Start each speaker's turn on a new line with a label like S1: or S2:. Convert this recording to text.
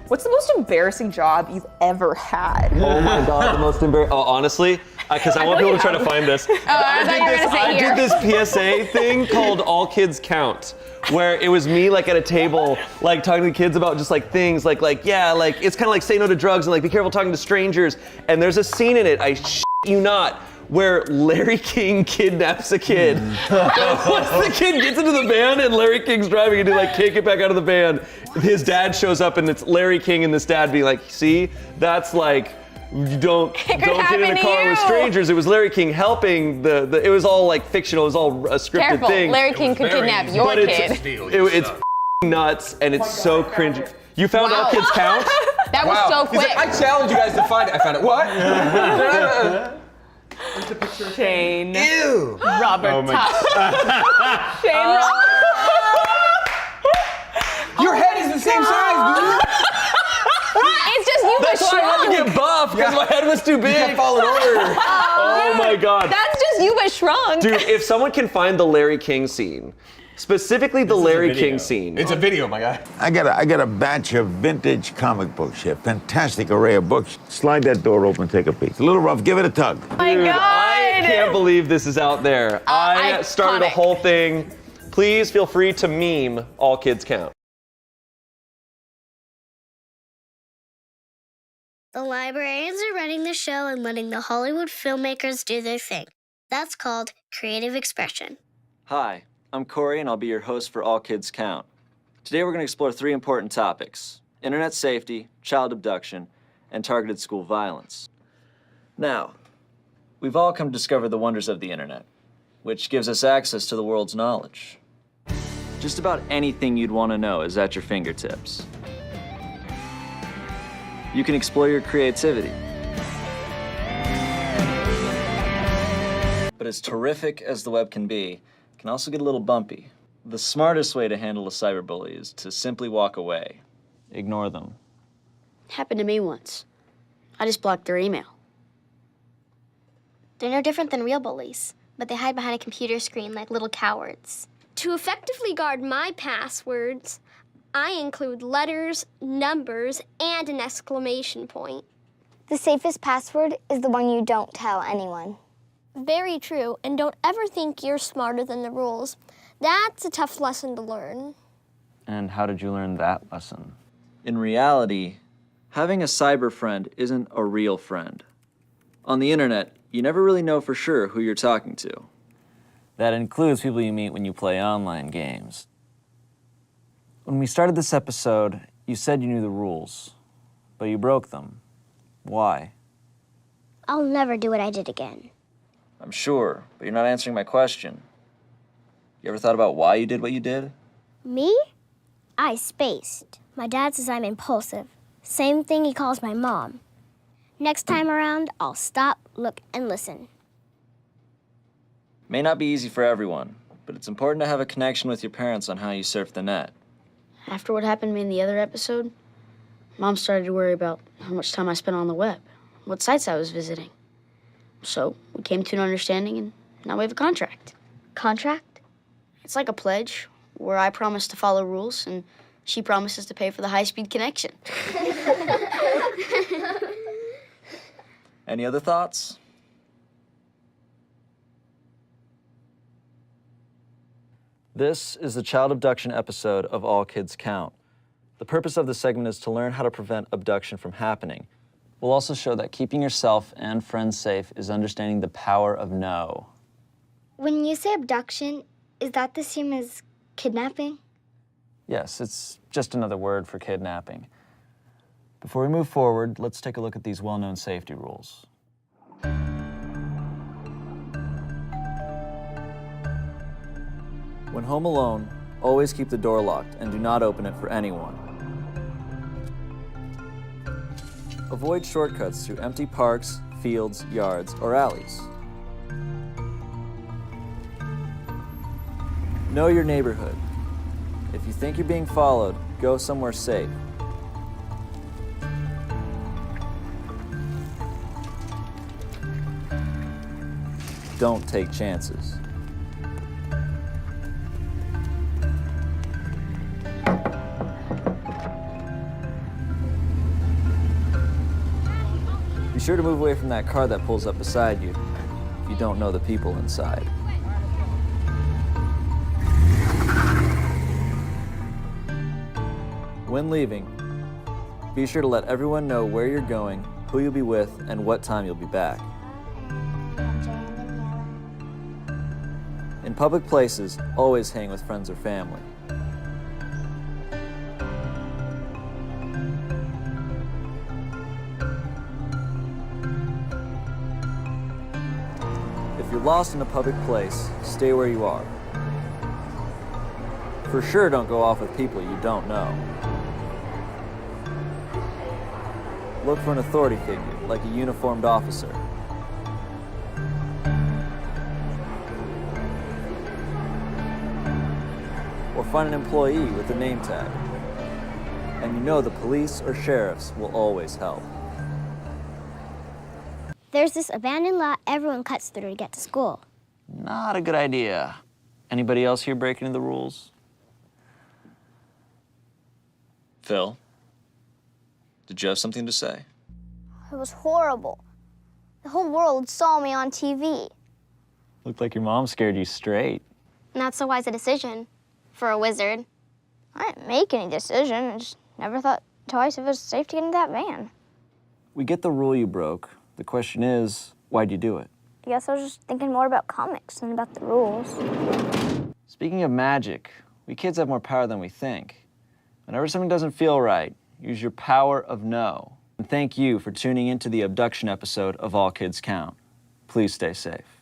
S1: What's the most embarrassing job you've ever had?
S2: Oh my God, the most embarrassing. Oh, honestly, because I want people to try to find this. I did this PSA thing called All Kids Count, where it was me like at a table, like talking to the kids about just like things like yeah, like it's kind of like say no to drugs and like be careful talking to strangers. And there's a scene in it, I shit you not, where Larry King kidnaps a kid. Once the kid gets into the van and Larry King's driving and he like can't get back out of the van, his dad shows up and it's Larry King and this dad being like, see, that's like, don't get in a car with strangers. It was Larry King helping it was all like fictional, it was all a scripted
S3: Careful,
S1: thing.
S3: Larry King could kidnap your kid.
S1: It's nuts and it's so cringy. You found All Kids Count?
S3: That was so quick.
S4: Like, I challenge you guys to find it. I found it. What?
S1: Shayne.
S4: Ew.
S1: Robert Topp. Shayne
S4: Your head is the same size, dude.
S3: It's just you
S1: That's
S3: but
S1: why I had to
S3: shrunk.
S1: get buff, because my head was too big.
S4: You kept falling over.
S1: Oh my God.
S3: That's just you but shrunk.
S1: Dude, if someone can find the Larry King scene, specifically the Larry King scene.
S4: It's a video, my guy.
S5: I got a batch of vintage comic books here. Fantastic array of books. Slide that door open, take a peek. A little rough, give it a tug.
S3: Oh my
S1: Dude,
S3: God.
S1: I can't believe this is out there. I started a
S3: iconic.
S1: whole thing. Please feel free to meme All Kids Count.
S6: The librarians are running the show and letting the Hollywood filmmakers do their thing. That's called creative expression.
S7: Hi, I'm Corey and I'll be your host for All Kids Count. Today we're going to explore 3 important topics: internet safety, child abduction, and targeted school violence. Now, we've all come to discover the wonders of the internet, which gives us access to the world's knowledge. Just about anything you'd want to know is at your fingertips. You can explore your creativity. But as terrific as the web can be, it can also get a little bumpy. The smartest way to handle a cyberbully is to simply walk away. Ignore them.
S8: Happened to me once. I just blocked their email.
S6: They're no different than real bullies, but they hide behind a computer screen like little cowards.
S9: To effectively guard my passwords, I include letters, numbers, and an exclamation point.
S6: The safest password is the one you don't tell anyone.
S9: Very true, and don't ever think you're smarter than the rules. That's a tough lesson to learn.
S7: And how did you learn that lesson? In reality, having a cyber friend isn't a real friend. On the internet, you never really know for sure who you're talking to. That includes people you meet when you play online games. When we started this episode, you said you knew the rules, but you broke them. Why?
S6: I'll never do what I did again.
S7: I'm sure, but you're not answering my question. You ever thought about why you did what you did?
S9: Me? I spaced. My dad says I'm impulsive. Same thing he calls my mom. Next time around, I'll stop, look, and listen.
S7: May not be easy for everyone, but it's important to have a connection with your parents on how you surf the net.
S8: After what happened to me in the other episode, Mom started to worry about how much time I spent on the web, what sites I was visiting. So we came to an understanding, and now we have a contract.
S6: Contract?
S8: It's like a pledge where I promise to follow rules and she promises to pay for the high-speed connection.
S7: Any other thoughts? This is the child abduction episode of All Kids Count. The purpose of this segment is to learn how to prevent abduction from happening. We'll also show that keeping yourself and friends safe is understanding the power of no.
S6: When you say abduction, is that the same as kidnapping?
S7: Yes, it's just another word for kidnapping. Before we move forward, let's take a look at these well-known safety rules. When home alone, always keep the door locked and do not open it for anyone. Avoid shortcuts through empty parks, fields, yards, or alleys. Know your neighborhood. If you think you're being followed, go somewhere safe. Don't take chances. Be sure to move away from that car that pulls up beside you if you don't know the people inside. When leaving, be sure to let everyone know where you're going, who you'll be with, and what time you'll be back. In public places, always hang with friends or family. If you're lost in a public place, stay where you are. For sure, don't go off with people you don't know. Look for an authority figure, like a uniformed officer. Or find an employee with a name tag. And you know the police or sheriffs will always help.
S9: There's this abandoned lot everyone cuts through to get to school.
S7: Not a good idea. Anybody else here breaking the rules? Phil, did you have something to say?
S9: It was horrible. The whole world saw me on TV.
S7: Looked like your mom scared you straight.
S9: Not so wise a decision for a wizard. I didn't make any decision. I just never thought twice if it was safe to get into that van.
S7: We get the rule you broke. The question is, why'd you do it?
S9: I guess I was just thinking more about comics than about the rules.
S7: Speaking of magic, we kids have more power than we think. Whenever something doesn't feel right, use your power of no. And thank you for tuning into the abduction episode of All Kids Count. Please stay safe.